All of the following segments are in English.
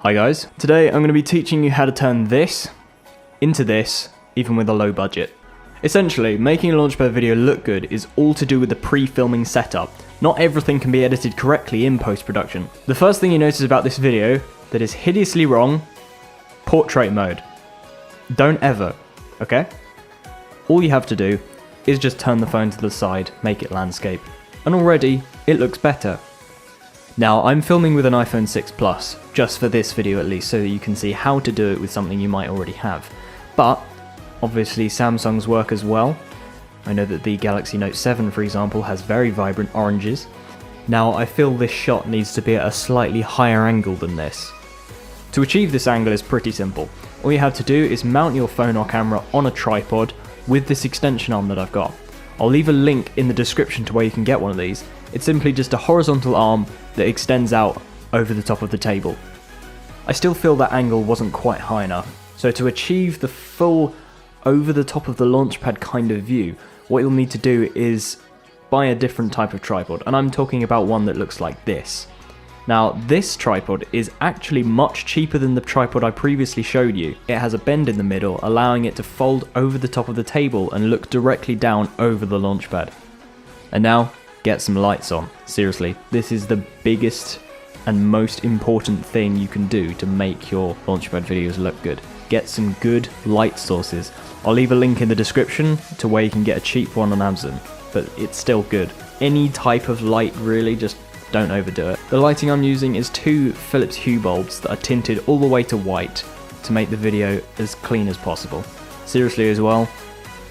Hi guys, today I'm going to be teaching you how to turn this into this, even with a low budget. Essentially, making a Launchpad video look good is all to do with the pre-filming setup. Not everything can be edited correctly in post-production. The first thing you notice about this video that is hideously wrong, portrait mode. Don't ever, okay? All you have to do is just turn the phone to the side, make it landscape, and already it looks better. Now, I'm filming with an iPhone 6 Plus, just for this video at least, so that you can see how to do it with something you might already have. But, obviously Samsung's work as well. I know that the Galaxy Note 7, for example, has very vibrant oranges. Now, I feel this shot needs to be at a slightly higher angle than this. To achieve this angle is pretty simple. All you have to do is mount your phone or camera on a tripod with this extension arm that I've got. I'll leave a link in the description to where you can get one of these. It's simply just a horizontal arm that extends out over the top of the table. I still feel that angle wasn't quite high enough, so to achieve the full over the top of the Launchpad kind of view, what you'll need to do is buy a different type of tripod, and I'm talking about one that looks like this. Now, this tripod is actually much cheaper than the tripod I previously showed you. It has a bend in the middle, allowing it to fold over the top of the table and look directly down over the Launchpad. And now, get some lights on. Seriously, this is the biggest and most important thing you can do to make your Launchpad videos look good. Get some good light sources. I'll leave a link in the description to where you can get a cheap one on Amazon, but it's still good. Any type of light really, just don't overdo it. The lighting I'm using is two Philips Hue bulbs that are tinted all the way to white to make the video as clean as possible. Seriously as well,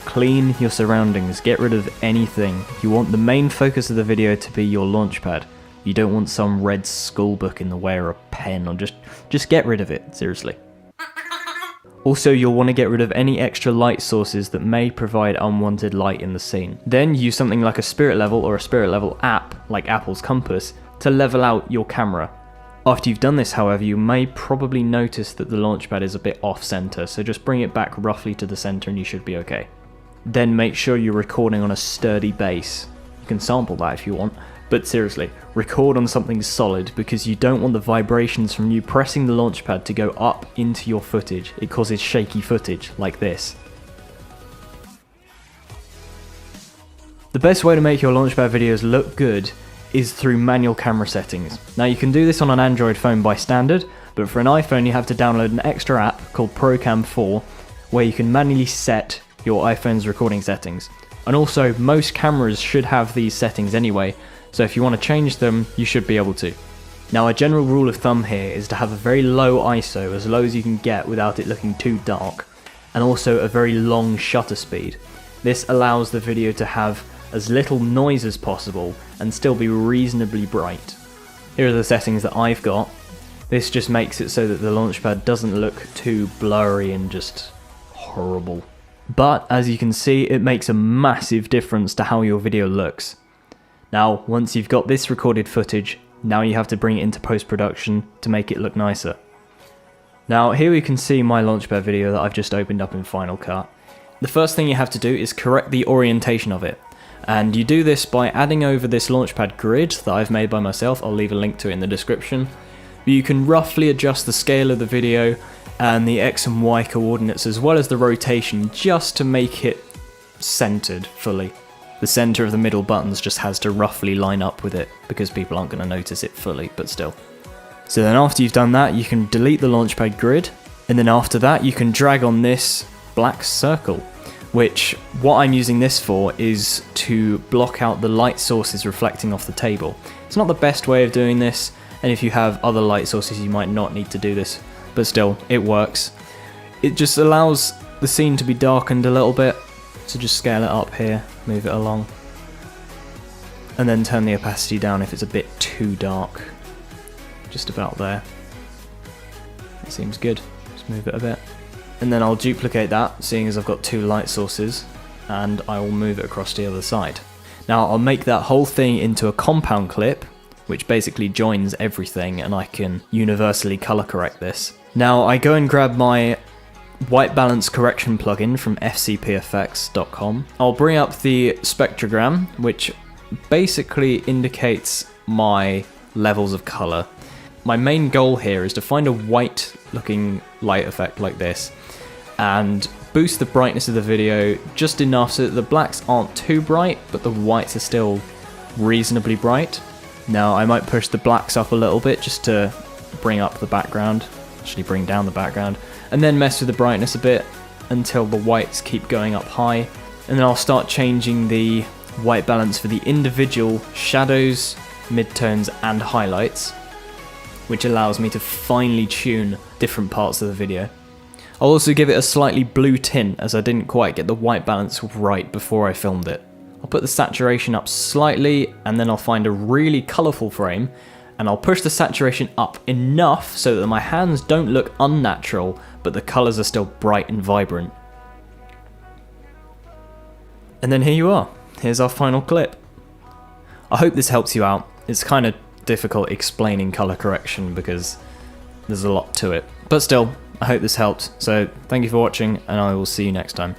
clean your surroundings, get rid of anything. You want the main focus of the video to be your Launchpad. You don't want some red school book in the way or a pen, or just get rid of it, seriously. Also, you'll want to get rid of any extra light sources that may provide unwanted light in the scene. Then use something like a spirit level or a spirit level app, like Apple's Compass, to level out your camera. After you've done this, however, you may probably notice that the Launchpad is a bit off-center, so just bring it back roughly to the center and you should be okay. Then make sure you're recording on a sturdy base. You can sample that if you want, but seriously, record on something solid because you don't want the vibrations from you pressing the Launchpad to go up into your footage. It causes shaky footage, like this. The best way to make your Launchpad videos look good is through manual camera settings. Now, you can do this on an Android phone by standard, but for an iPhone you have to download an extra app called ProCam 4, where you can manually set your iPhone's recording settings. And also, most cameras should have these settings anyway, so if you want to change them, you should be able to. Now, a general rule of thumb here is to have a very low ISO, as low as you can get without it looking too dark, and also a very long shutter speed. This allows the video to have as little noise as possible and still be reasonably bright. Here are the settings that I've got. This just makes it so that the Launchpad doesn't look too blurry and just horrible. But as you can see, it makes a massive difference to how your video looks. Now, once you've got this recorded footage, now you have to bring it into post-production to make it look nicer. Now, here we can see my Launchpad video that I've just opened up in Final Cut. The first thing you have to do is correct the orientation of it. And you do this by adding over this Launchpad grid that I've made by myself. I'll leave a link to it in the description. But you can roughly adjust the scale of the video and the X and Y coordinates as well as the rotation just to make it centered fully. The center of the middle buttons just has to roughly line up with it because people aren't going to notice it fully, but still. So then after you've done that, you can delete the Launchpad grid, and then after that you can drag on this black circle, which what I'm using this for is to block out the light sources reflecting off the table. It's not the best way of doing this, and if you have other light sources you might not need to do this, but still, it works. It just allows the scene to be darkened a little bit, so just scale it up here, move it along, and then turn the opacity down if it's a bit too dark. Just about there. That seems good. Just move it a bit. And then I'll duplicate that, seeing as I've got two light sources, and I will move it across to the other side. Now I'll make that whole thing into a compound clip, which basically joins everything, and I can universally color correct this. Now I go and grab my white balance correction plugin from fcpeffects.com. I'll bring up the spectrogram, which basically indicates my levels of color. my main goal here is to find a white looking light effect like this and boost the brightness of the video just enough so that the blacks aren't too bright, but the whites are still reasonably bright. Now I might push the blacks up a little bit just to bring up the background, actually bring down the background, and then mess with the brightness a bit until the whites keep going up high, and then I'll start changing the white balance for the individual shadows, midtones and highlights, which allows me to finely tune different parts of the video. I'll also give it a slightly blue tint as I didn't quite get the white balance right before I filmed it. I'll put the saturation up slightly and then I'll find a really colourful frame and I'll push the saturation up enough so that my hands don't look unnatural but the colours are still bright and vibrant. And then here you are. Here's our final clip. I hope this helps you out. It's kind of difficult explaining colour correction because there's a lot to it. But still, I hope this helped. So thank you for watching and I will see you next time.